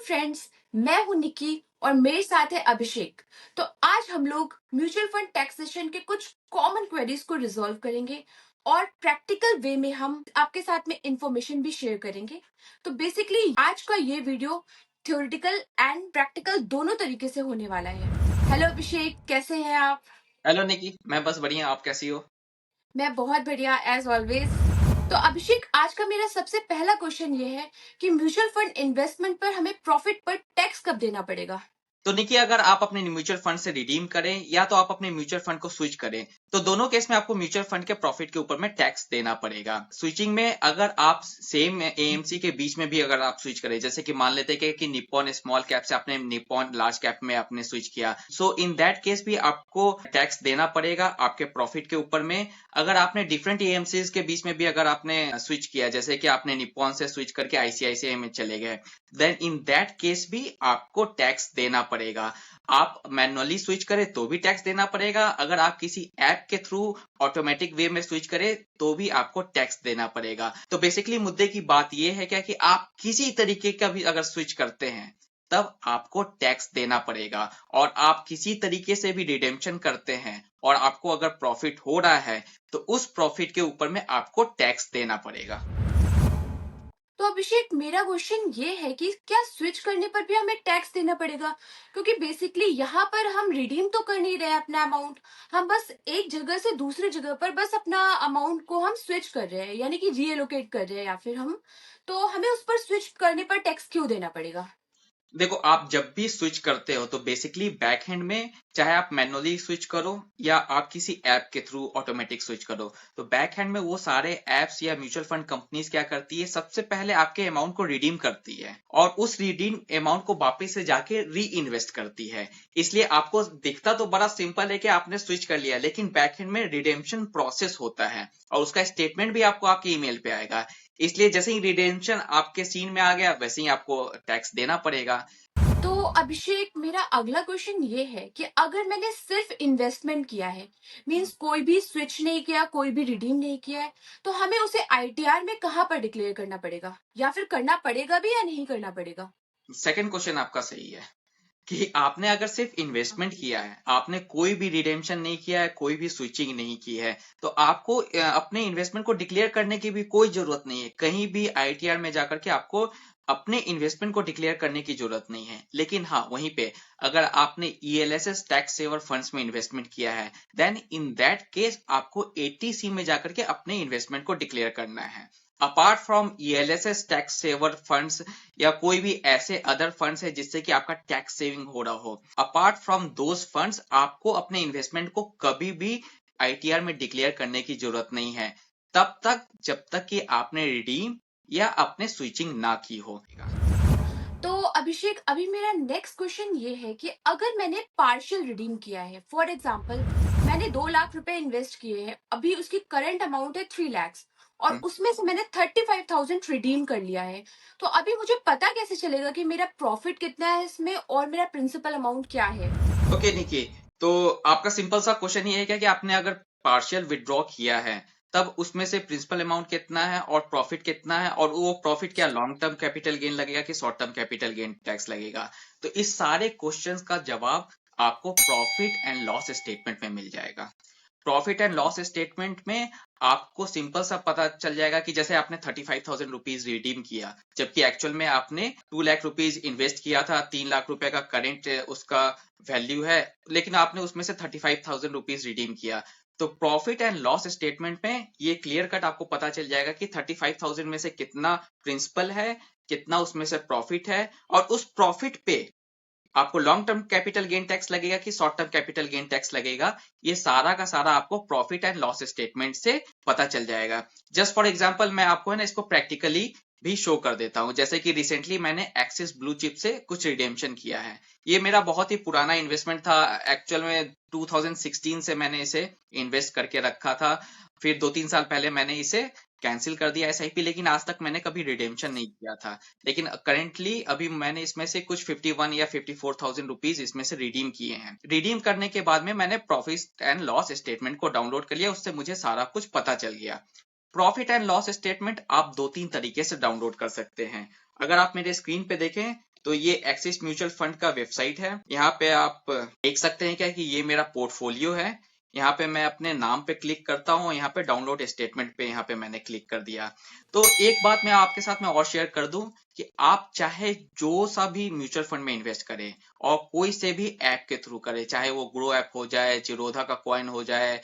Friends, मैं हूं निकी और मेरे साथ है अभिषेक। तो आज हम लोग म्यूचुअल फंड टैक्सेशन के कुछ कॉमन क्वेरीज को रिजॉल्व करेंगे और प्रैक्टिकल वे में हम आपके साथ में इंफॉर्मेशन भी शेयर करेंगे। तो बेसिकली आज का ये वीडियो थ्योरेटिकल एंड प्रैक्टिकल दोनों तरीके से होने वाला है। हेलो अभिषेक, कैसे हैं आप? हेलो निकी, मैं बस बढ़िया। आप कैसी हो? मैं बहुत बढ़िया एज ऑलवेज। तो अभिषेक, आज का मेरा सबसे पहला क्वेश्चन ये है कि म्यूचुअल फंड इन्वेस्टमेंट पर हमें प्रॉफिट पर टैक्स कब देना पड़ेगा? तो निकी, अगर आप अपने म्यूचुअल फंड से रिडीम करें या तो आप अपने म्यूचुअल फंड को स्विच करें, तो दोनों केस में आपको म्यूचुअल फंड के प्रॉफिट के ऊपर में टैक्स देना पड़ेगा। स्विचिंग में अगर आप सेम एएमसी के बीच में भी अगर आप स्विच करें, जैसे कि मान लेते हैं कि निप्पॉन स्मॉल कैप से आपने निप्पॉन लार्ज कैप में आपने स्विच किया, सो इन दैट केस भी आपको टैक्स देना पड़ेगा आपके प्रॉफिट के ऊपर में। अगर आपने डिफरेंट एएमसी के बीच में भी अगर आपने स्विच किया, जैसे कि आपने निप्पॉन से स्विच करके आईसीआईसीआई में चले गए, देन इन दैट केस भी आपको टैक्स देना पड़ेगा। आप मैनुअली स्विच करें तो भी टैक्स देना पड़ेगा, अगर आप किसी ऐप के थ्रू ऑटोमेटिक वे में स्विच करें तो भी आपको टैक्स देना पड़ेगा। तो बेसिकली मुद्दे की बात यह है क्या कि आप किसी तरीके का भी अगर स्विच करते हैं तब आपको टैक्स देना पड़ेगा, और आप किसी तरीके से भी रिडेम्पशन करते हैं और आपको अगर प्रॉफिट हो रहा है तो उस प्रॉफिट के ऊपर में आपको टैक्स देना पड़ेगा। तो अभिषेक, मेरा क्वेश्चन ये है कि क्या स्विच करने पर भी हमें टैक्स देना पड़ेगा? क्योंकि बेसिकली यहाँ पर हम रिडीम तो कर नहीं रहे हैं अपना अमाउंट, हम बस एक जगह से दूसरी जगह पर बस अपना अमाउंट को हम स्विच कर रहे हैं, यानी कि रीएलोकेट कर रहे हैं, या फिर हम तो हमें उस पर स्विच करने पर टैक्स क्यों देना पड़ेगा? देखो, आप जब भी स्विच करते हो तो बेसिकली बैक हैंड में चाहे आप मैनुअली स्विच करो या आप किसी ऐप के थ्रू ऑटोमेटिक स्विच करो, तो बैक हैंड में वो सारे एप्स या म्यूचुअल फंड कंपनीज क्या करती है, सबसे पहले आपके अमाउंट को रिडीम करती है और उस रिडीम अमाउंट को वापस से जाके री इन्वेस्ट करती है। इसलिए आपको दिखता तो बड़ा सिंपल है कि आपने स्विच कर लिया, लेकिन बैक हैंड में रिडेम्पशन प्रोसेस होता है और उसका स्टेटमेंट भी आपको आपके ईमेल पे आएगा। इसलिए जैसे ही रिडेम्पशन आपके सीन में आ गया वैसे ही आपको टैक्स देना पड़ेगा। तो अभिषेक, मेरा अगला क्वेश्चन ये है कि अगर मैंने सिर्फ इन्वेस्टमेंट किया है, मींस कोई भी स्विच नहीं किया, कोई भी रिडीम नहीं किया है, तो हमें उसे आईटीआर में कहाँ पर डिक्लेयर करना पड़ेगा, या फिर करना पड़ेगा भी या नहीं करना पड़ेगा? सेकंड क्वेश्चन आपका सही है कि आपने अगर सिर्फ इन्वेस्टमेंट किया है, आपने कोई भी रिडेम्पशन नहीं किया है, कोई भी स्विचिंग नहीं की है, तो आपको अपने इन्वेस्टमेंट को डिक्लेयर करने की भी कोई जरूरत नहीं है। कहीं भी आईटीआर में जाकर के आपको अपने इन्वेस्टमेंट को डिक्लेयर करने की जरूरत नहीं है। लेकिन हाँ, वहीं पे अगर आपने ईएलएसएस टैक्स सेवर फंड्स में इन्वेस्टमेंट किया है, देन इन दैट केस आपको एटीसी में जाकर के अपने इन्वेस्टमेंट को डिक्लेयर करना है। Apart from ELSS tax saver funds या कोई भी ऐसे अदर फंड्स है जिससे कि आपका टैक्स सेविंग हो रहा हो, अपार्ट फ्रॉम दोज फंड्स आपको अपने इन्वेस्टमेंट को कभी भी आईटीआर में डिक्लेयर करने की जरूरत नहीं है, तब तक जब तक कि आपने रिडीम या आपने स्विचिंग ना की हो। तो अभिषेक, अभी मेरा नेक्स्ट क्वेश्चन ये है कि अगर मैंने पार्शियल रिडीम किया है, फॉर एग्जाम्पल मैंने 2 लाख रुपए इन्वेस्ट किए हैं, अभी उसकी करंट अमाउंट है 3 लैक्स, और उसमें से मैंने 35,000 रिडीम कर लिया है, तो अभी मुझे पता कैसे चलेगा कि मेरा प्रॉफिट कितना है इसमें और मेरा प्रिंसिपल अमाउंट क्या है? ओके निकी, तो आपका सिंपल सा क्वेश्चन ये है क्या कि आपने अगर पार्शियल विड्रॉ किया है तब उसमें से प्रिंसिपल अमाउंट कितना है और प्रॉफिट कितना है, और वो प्रॉफिट क्या लॉन्ग टर्म कैपिटल गेन लगेगा कि short term capital gain tax लगेगा? तो इस सारे क्वेश्चंस का जवाब आपको प्रॉफिट एंड लॉस स्टेटमेंट में मिल जाएगा। प्रॉफिट एंड लॉस स्टेटमेंट में आपको सिंपल सा पता चल जाएगा कि जैसे आपने 35,000 रुपीज रिडीम किया, जबकि एक्चुअल में आपने 2 लाख रुपीज इन्वेस्ट किया था, 3 लाख रुपए का करेंट उसका वैल्यू है, लेकिन आपने उसमें से 35,000 रुपीज रिडीम किया। तो प्रॉफिट एंड लॉस स्टेटमेंट में ये क्लियर कट आपको पता चल जाएगा कि 35,000 में से कितना प्रिंसिपल है, कितना उसमें से प्रॉफिट है, और उस प्रॉफिट पे आपको long term capital gain tax लगेगा कि short term capital gain tax लगेगा। ये सारा का सारा आपको प्रॉफिट एंड लॉस स्टेटमेंट से पता चल जाएगा। जस्ट फॉर एग्जांपल मैं आपको है ना इसको प्रैक्टिकली भी शो कर देता हूं। जैसे कि रिसेंटली मैंने एक्सिस ब्लू चिप से कुछ रिडेम्पशन किया है। ये मेरा बहुत ही पुराना इन्वेस्टमेंट था, एक्चुअल में 2016 से मैंने इसे इन्वेस्ट करके रखा था। फिर 2-3 साल पहले मैंने इसे कैंसिल कर दिया एसआईपी, लेकिन आज तक मैंने कभी रिडेम्पशन नहीं किया था। लेकिन करेंटली अभी मैंने इसमें से कुछ 51 या 54,000 रुपीज इसमें से रिडीम किए हैं। रिडीम करने के बाद में मैंने प्रॉफिट एंड लॉस स्टेटमेंट को डाउनलोड कर लिया, उससे मुझे सारा कुछ पता चल गया। प्रॉफिट एंड लॉस स्टेटमेंट आप 2-3 तरीके से डाउनलोड कर सकते हैं। अगर आप मेरे स्क्रीन पे देखें तो ये एक्सिस म्यूचुअल फंड का वेबसाइट है। यहाँ पे आप देख सकते हैं क्या कि ये मेरा पोर्टफोलियो है। यहाँ पे मैं अपने नाम पे क्लिक करता हूँ, यहाँ पे डाउनलोड स्टेटमेंट पे यहाँ पे मैंने क्लिक कर दिया। तो एक बात मैं आपके साथ में और शेयर कर दूं कि आप चाहे जो सा भी म्यूचुअल फंड में इन्वेस्ट करें और कोई से भी ऐप के थ्रू करें, चाहे वो ग्रो ऐप हो जाए, जिरोधा का कॉइन हो जाए,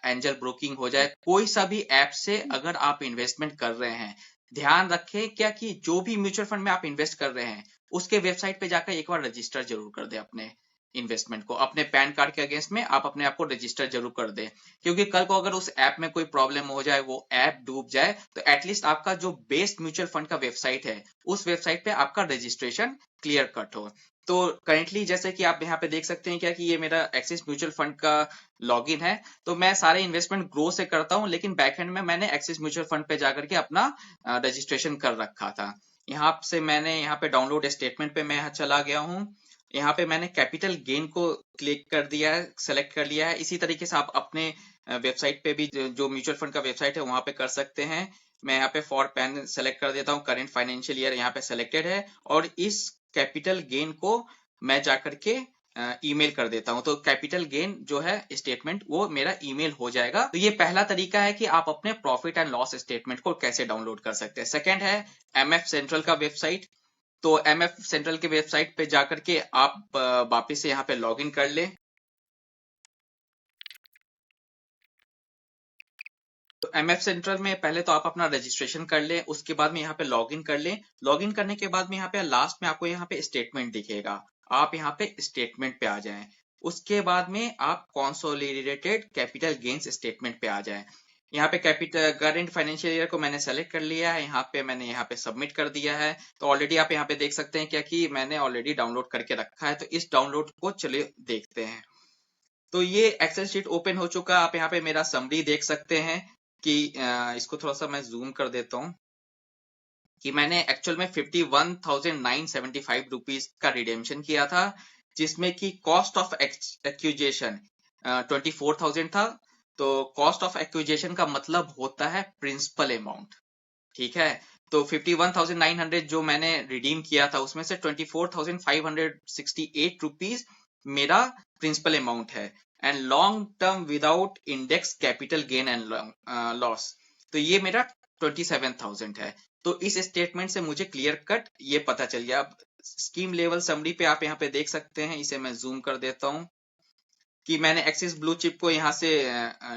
एंजल ब्रोकिंग हो जाए, कोई सा भी ऐप से अगर आप इन्वेस्टमेंट कर रहे हैं, ध्यान रखें क्या कि जो भी म्यूचुअल फंड में आप इन्वेस्ट कर रहे हैं उसके वेबसाइट पे जाकर एक बार रजिस्टर जरूर कर दें अपने इन्वेस्टमेंट को। अपने पैन कार्ड के अगेंस्ट में आप अपने आप को रजिस्टर जरूर कर दें, क्योंकि कल को अगर उस ऐप में कोई प्रॉब्लम हो जाए, वो ऐप डूब जाए, तो एटलीस्ट आपका जो बेस्ड म्यूचुअल फंड का वेबसाइट है उस वेबसाइट पे आपका रजिस्ट्रेशन क्लियर कट हो। तो करेंटली जैसे कि आप यहाँ पे देख सकते हैं क्या कि ये मेरा एक्सिस म्यूचुअल फंड का लॉगिन है। तो मैं सारे इन्वेस्टमेंट ग्रो से करता हूँ, लेकिन बैकएंड में मैंने एक्सिस म्यूचुअल फंड पे जाकर के अपना रजिस्ट्रेशन कर रखा था। यहाँ से मैंने यहाँ पे डाउनलोड स्टेटमेंट पे मैं यहाँ चला गया हूँ। यहाँ पे मैंने कैपिटल गेन को क्लिक कर दिया है, सेलेक्ट कर लिया है। इसी तरीके से आप अपने वेबसाइट पे भी जो म्यूचुअल फंड का वेबसाइट है वहां पे कर सकते हैं। मैं यहाँ पे फॉर पैन सेलेक्ट कर देता हूँ, करेंट फाइनेंशियल ईयर यहाँ पे सेलेक्टेड है, और इस कैपिटल गेन को मैं जाकर के ईमेल कर देता हूं। तो कैपिटल गेन जो है स्टेटमेंट वो मेरा ईमेल हो जाएगा। तो ये पहला तरीका है कि आप अपने प्रॉफिट एंड लॉस स्टेटमेंट को कैसे डाउनलोड कर सकते हैं। सेकंड है एमएफ सेंट्रल का वेबसाइट। तो एमएफ सेंट्रल के वेबसाइट पे जाकर के आप वापिस से यहाँ पे लॉग इन कर ले। तो एमएफ सेंट्रल में पहले तो आप अपना रजिस्ट्रेशन कर ले, उसके बाद में यहाँ पे लॉग इन कर ले। लॉग इन करने के बाद में यहाँ पे लास्ट में आपको यहाँ पे स्टेटमेंट दिखेगा, आप यहाँ पे स्टेटमेंट पे आ जाएं। उसके बाद में आप कंसोलिडेटेड कैपिटल गेन्स स्टेटमेंट पे आ जाएं। यहाँ पे कैपिटल करेंट फाइनेंशियल ईयर को मैंने सेलेक्ट कर लिया है, यहाँ पे मैंने यहाँ पे सबमिट कर दिया है। तो ऑलरेडी आप यहाँ पे देख सकते हैं क्या कि मैंने ऑलरेडी डाउनलोड करके रखा है। तो इस डाउनलोड को चलिए देखते हैं। तो ये एक्सेल शीट ओपन हो चुका। आप यहाँ पे मेरा समरी देख सकते हैं कि इसको थोड़ा सा मैं जूम कर देता हूँ कि मैंने एक्चुअल में 51,975 रुपीज का रिडेम्पशन किया था, जिसमें कि कॉस्ट ऑफ एक्विजिशन 24,000 था। तो कॉस्ट ऑफ एक्विजिशन का मतलब होता है प्रिंसिपल अमाउंट, ठीक है। तो 51,900 जो मैंने रिडीम किया था उसमें से 24,568 रुपीज मेरा प्रिंसिपल अमाउंट है। And long term without index capital gain and loss, तो ये मेरा 27,000 है। तो इस स्टेटमेंट से मुझे क्लियर कट ये पता चल गया। अब स्कीम लेवल समरी पे आप यहाँ पे देख सकते हैं, इसे मैं जूम कर देता हूँ कि मैंने एक्सिस ब्लू चिप को यहाँ से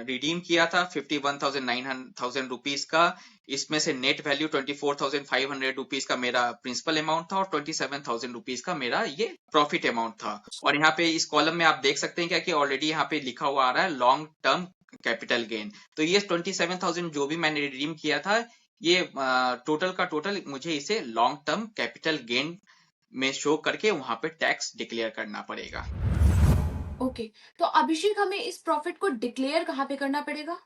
रिडीम किया था 51,900 रुपीज का। इसमें से नेट वैल्यू 24,500 रुपीज का मेरा प्रिंसिपल अमाउंट था और 27,000 रुपीज का मेरा ये प्रॉफिट अमाउंट था। और यहाँ पे इस कॉलम में आप देख सकते हैं क्या कि ऑलरेडी यहाँ पे लिखा हुआ आ रहा है लॉन्ग टर्म कैपिटल गेन। तो ये 27,000 जो भी मैंने रिडीम किया था, ये टोटल का टोटल मुझे इसे लॉन्ग टर्म कैपिटल गेन में शो करके वहां पे टैक्स डिक्लेयर करना पड़ेगा। ओके, तो अभिषेक हमें इस प्रॉफिट को डिक्लेयर कहाँ पे करना पड़ेगा?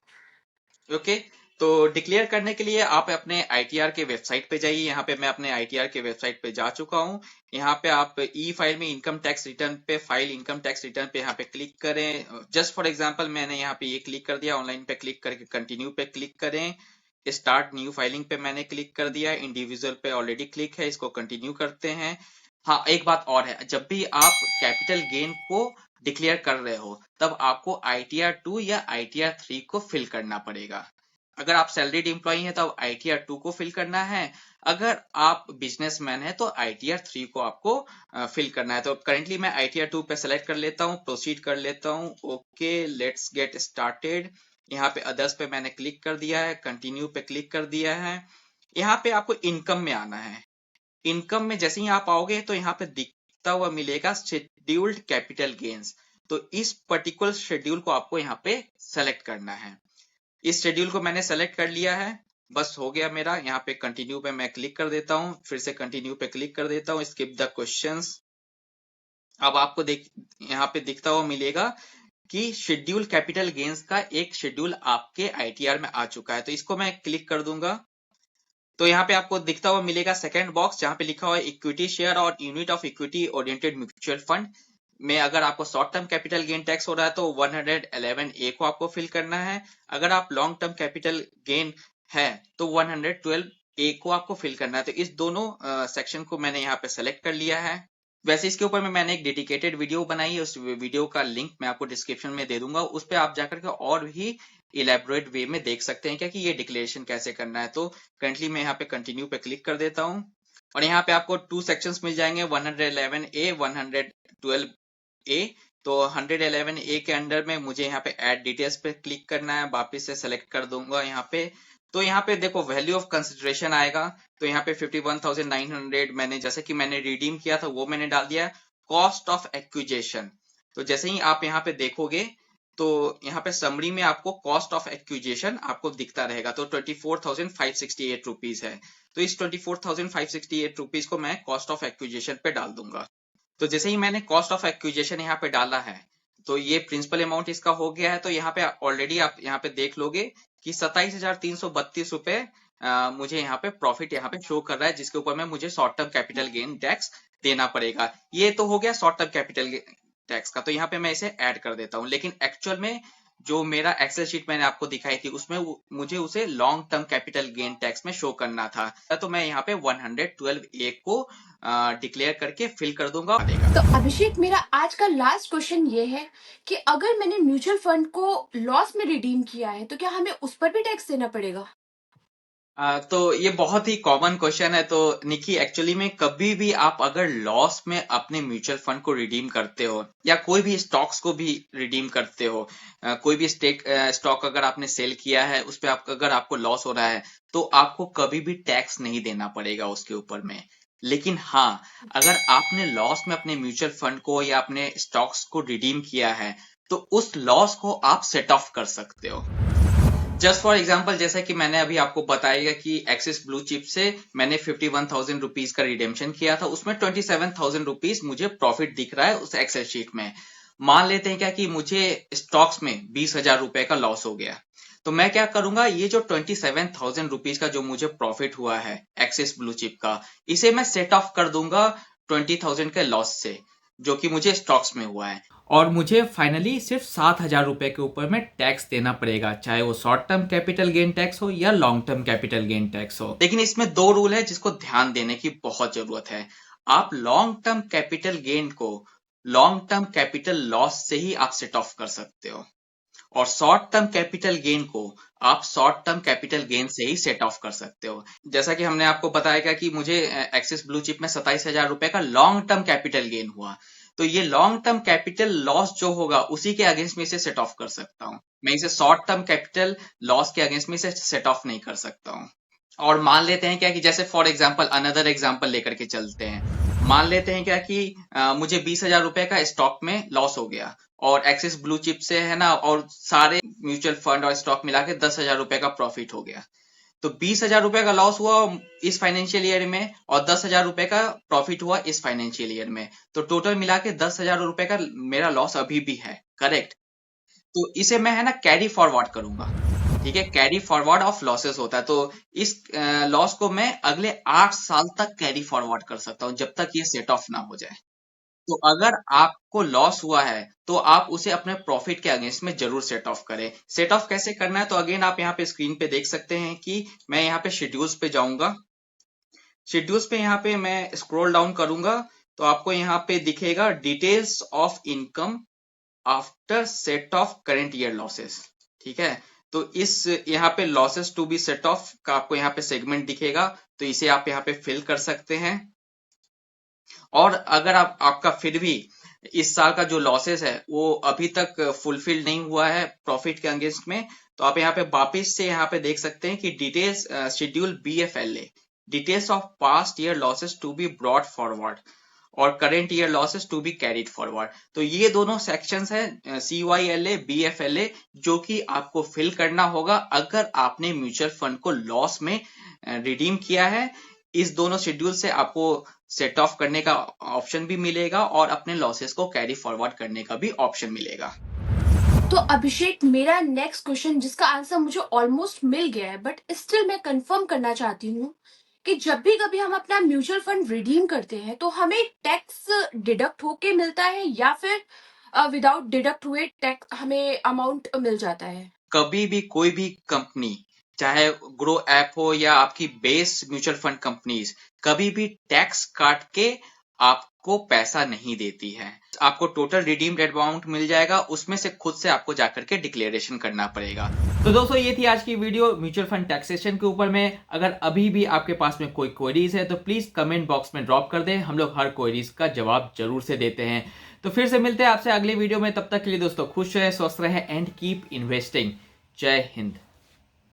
ओके, तो डिक्लेयर करने के लिए आप अपने आईटीआर के वेबसाइट पे जाइए। यहाँ पे मैं अपने आईटीआर के वेबसाइट पे जा चुका हूँ। यहाँ पे आप ई फाइल में इनकम टैक्स रिटर्न पे फाइल इनकम टैक्स रिटर्न पे यहाँ पे क्लिक करें। जस्ट फॉर एग्जांपल मैंने यहाँ पे ये क्लिक कर दिया, ऑनलाइन पे क्लिक करके कंटिन्यू पे क्लिक करें। स्टार्ट न्यू फाइलिंग पे मैंने क्लिक कर दिया, इंडिविजुअल पे ऑलरेडी क्लिक है, इसको कंटिन्यू करते हैं। हाँ, एक बात और है, जब भी आप कैपिटल गेन को डिक्लेयर कर रहे हो तब आपको आईटीआर 2 या आईटीआर 3 को फिल करना पड़ेगा। अगर आप सैलरीड एम्प्लॉई हैं तब आईटीआर 2 को फिल करना है, अगर आप बिजनेसमैन हैं तो आईटीआर 3 को आपको फिल करना है। तो करेंटली मैं आईटीआर 2 पे सेलेक्ट कर लेता हूँ, प्रोसीड कर लेता हूँ। Okay, let's get started. यहाँ पे अदर्स पे मैंने क्लिक कर दिया है, कंटिन्यू पे क्लिक कर दिया है। यहाँ पे आपको इनकम में आना है। इनकम में जैसे ही आप आओगे तो यहाँ पे दिखता हुआ मिलेगा शेड्यूल्ड कैपिटल गेन्स। तो इस पर्टिकुलर शेड्यूल को आपको यहाँ पे सेलेक्ट करना है। इस शेड्यूल को मैंने सेलेक्ट कर लिया है, बस हो गया मेरा। यहाँ पे कंटिन्यू पे मैं क्लिक कर देता हूँ, फिर से कंटिन्यू पे क्लिक कर देता हूँ, स्किप द क्वेश्चंस। अब आपको यहाँ पे दिखता हुआ मिलेगा कि शेड्यूल कैपिटल गेन्स का एक शेड्यूल आपके आईटीआर में आ चुका है। तो इसको मैं क्लिक कर दूंगा। तो यहाँ पे आपको दिखता हुआ मिलेगा सेकंड बॉक्स जहां पे लिखा हुआ है इक्विटी शेयर और unit of equity oriented mutual fund में अगर आपको short term capital gain tax हो रहा है तो 111 ए को आपको फिल करना है। अगर आप लॉन्ग टर्म कैपिटल गेन है तो 112 ए को आपको फिल करना है। तो इस दोनों सेक्शन को मैंने यहाँ पे सेलेक्ट कर लिया है। वैसे इसके ऊपर में मैंने एक डेडिकेटेड वीडियो बनाई है, उस वीडियो का लिंक मैं आपको डिस्क्रिप्शन में दे दूंगा, उस पर आप जाकर के और भी इलेबोरेट वे में देख सकते हैं क्या कि ये डिक्लेरेशन कैसे करना है। तो करंटली मैं यहाँ पे कंटिन्यू पे क्लिक कर देता हूँ और यहाँ पे आपको 2 सेक्शंस मिल जाएंगे, 111 ए, 112 ए। तो 111 ए के अंडर में मुझे यहाँ पे ऐड डिटेल्स पे क्लिक करना है, वापिस से सेलेक्ट कर दूंगा यहाँ पे। तो यहाँ पे देखो वैल्यू ऑफ कंसिडरेशन आएगा, तो यहाँ पे 51,900 मैंने जैसे कि मैंने रिडीम किया था वो मैंने डाल दिया। कॉस्ट ऑफ एक्विजिशन, तो जैसे ही आप यहाँ पे देखोगे तो यहाँ पे समरी में आपको कॉस्ट ऑफ एक्विजिशन आपको दिखता रहेगा, तो 24,568 रुपीज है। तो इस 24,568 रुपीज को मैं कॉस्ट ऑफ एक्विजिशन पे डाल दूंगा। तो जैसे ही मैंने कॉस्ट ऑफ एक्विजिशन यहाँ पे डाला है तो ये प्रिंसिपल अमाउंट इसका हो गया है। तो यहाँ पे ऑलरेडी आप यहाँ पे देख लोगे कि 27,332 रुपए मुझे यहाँ पे प्रॉफिट यहाँ पे शो कर रहा है, जिसके ऊपर में मुझे short term capital gain tax देना पड़ेगा। ये तो हो गया शॉर्ट टर्म कैपिटल टैक्स का, तो यहाँ पे मैं इसे ऐड कर देता हूँ। लेकिन एक्चुअल में जो मेरा एक्सेल शीट मैंने आपको दिखाई थी उसमें मुझे उसे long term capital gain tax में शो करना था, तो मैं यहाँ पे 112 ए को डिक्लेयर करके फिल कर दूंगा। तो अभिषेक, मेरा आज का लास्ट क्वेश्चन ये है कि अगर मैंने म्यूचुअल फंड को लॉस में रिडीम किया है तो क्या हमें उस पर भी टैक्स देना पड़ेगा? तो ये बहुत ही कॉमन क्वेश्चन है। तो निकी, एक्चुअली में कभी भी आप अगर लॉस में अपने म्यूचुअल फंड को रिडीम करते हो या कोई भी स्टॉक्स को भी रिडीम करते हो, कोई भी स्टॉक अगर आपने सेल किया है उस पर अगर आपको लॉस हो रहा है तो आपको कभी भी टैक्स नहीं देना पड़ेगा उसके ऊपर में। लेकिन हाँ, अगर आपने लॉस में अपने म्यूचुअल फंड को या अपने स्टॉक्स को रिडीम किया है तो उस लॉस को आप सेट ऑफ कर सकते हो। जस्ट फॉर एग्जाम्पल, जैसा कि मैंने अभी आपको बताया कि एक्सिस ब्लू चिप से मैंने 51,000 रुपीज का रिडेम्पशन किया था, उसमें 27,000 रुपीज मुझे प्रॉफिट दिख रहा है उस एक्सेल शीट में। मान लेते हैं क्या कि मुझे स्टॉक्स में 20,000 रुपए का लॉस हो गया, तो मैं क्या करूंगा, ये जो 27,000 रुपीज का जो मुझे प्रॉफिट हुआ है एक्सिस ब्लू चिप का, इसे मैं सेट ऑफ कर दूंगा 20,000 के लॉस से जो कि मुझे स्टॉक्स में हुआ है, और मुझे फाइनली सिर्फ 7,000 रुपए के ऊपर में टैक्स देना पड़ेगा, चाहे वो short term capital gain tax हो या long term capital gain tax हो। लेकिन इसमें 2 रूल है जिसको ध्यान देने की बहुत जरूरत है। आप लॉन्ग टर्म कैपिटल गेन को लॉन्ग टर्म कैपिटल लॉस से ही आप सेट ऑफ कर सकते हो, और शॉर्ट टर्म कैपिटल गेन को आप शॉर्ट टर्म कैपिटल गेन से ही सेट ऑफ कर सकते हो। जैसा कि हमने आपको बताया कि मुझे एक्सिस ब्लू चिप में 27,000 रुपए का लॉन्ग टर्म कैपिटल गेन हुआ, तो ये लॉन्ग टर्म कैपिटल लॉस जो होगा उसी के अगेंस्ट में इसे सेट ऑफ कर सकता हूँ। मैं इसे शॉर्ट टर्म कैपिटल लॉस के अगेंस्ट में इसे सेट ऑफ नहीं कर सकता हूँ। और मान लेते हैं क्या कि जैसे फॉर एग्जाम्पल अनदर एग्जाम्पल लेकर के चलते हैं, मान लेते हैं क्या कि मुझे 20,000 रुपए का स्टॉक में लॉस हो गया और एक्सिस ब्लू चिप से है ना, और सारे म्यूचुअल फंड और स्टॉक मिला के 10,000 रुपए का प्रॉफिट हो गया। तो 20,000 रुपए का लॉस हुआ इस फाइनेंशियल ईयर में और 10,000 रुपए का प्रॉफिट हुआ इस फाइनेंशियल ईयर में, तो टोटल मिला के 10,000 रुपए का मेरा लॉस अभी भी है, करेक्ट। तो इसे मैं है ना कैरी फॉरवर्ड करूंगा, ठीक है, कैरी फॉरवर्ड ऑफ लॉसेस होता है। तो इस लॉस को मैं अगले 8 साल तक कैरी फॉरवर्ड कर सकता हूं जब तक ये सेट ऑफ ना हो जाए। तो अगर आपको लॉस हुआ है तो आप उसे अपने प्रॉफिट के अगेंस्ट में जरूर सेट ऑफ करें। सेट ऑफ कैसे करना है, तो अगेन आप यहाँ पे स्क्रीन पे देख सकते हैं कि मैं यहाँ पे शेड्यूल्स पे जाऊंगा। शेड्यूल्स पे यहाँ पे मैं स्क्रॉल डाउन करूंगा तो आपको यहाँ पे दिखेगा details of income after set off current year losses, ठीक है। तो इस यहाँ पे losses to be set off का आपको यहाँ पे सेगमेंट दिखेगा, तो इसे आप यहाँ पे फिल कर सकते हैं। और अगर आपका फिर भी इस साल का जो लॉसेस है वो अभी तक फुलफिल नहीं हुआ है प्रॉफिट के अगेंस्ट में, तो आप यहाँ पे वापिस से यहाँ पे देख सकते हैं कि details schedule BFLA, details of past year losses to be brought forward और current year losses to be carried forward. तो ये दोनों सेक्शंस है CYLA BFLA जो कि आपको फिल करना होगा अगर आपने म्यूचुअल फंड को लॉस में रिडीम किया है। इस दोनों शेड्यूल से आपको सेट ऑफ करने का ऑप्शन भी मिलेगा और अपने लॉसेस को कैरी फॉरवर्ड करने का भी ऑप्शन मिलेगा। तो अभिषेक, मेरा नेक्स्ट क्वेश्चन जिसका आंसर मुझे ऑलमोस्ट मिल गया है, बट स्टिल मैं कंफर्म करना चाहती हूँ कि जब भी कभी हम अपना म्यूचुअल फंड रिडीम करते हैं तो हमें टैक्स डिडक्ट होके मिलता है या फिर विदाउट डिडक्ट हुए टैक्स हमें अमाउंट मिल जाता है? कभी भी कोई भी कंपनी चाहे ग्रो ऐप हो या आपकी बेस म्यूचुअल फंड कंपनीज, कभी भी टैक्स काट के आपको पैसा नहीं देती है। आपको टोटल रिडीम्ड अमाउंट मिल जाएगा, उसमें से खुद से आपको जाकर के डिक्लेरेशन करना पड़ेगा। तो दोस्तों ये थी आज की वीडियो म्यूचुअल फंड टैक्सेशन के ऊपर में। अगर अभी भी आपके पास में कोई क्वेरीज है तो प्लीज कमेंट बॉक्स में ड्रॉप कर दें, हम लोग हर क्वेरीज का जवाब जरूर से देते हैं। तो फिर से मिलते हैं आपसे अगले वीडियो में, तब तक के लिए दोस्तों खुश रहे, स्वस्थ रहे एंड कीप इन्वेस्टिंग। जय हिंद।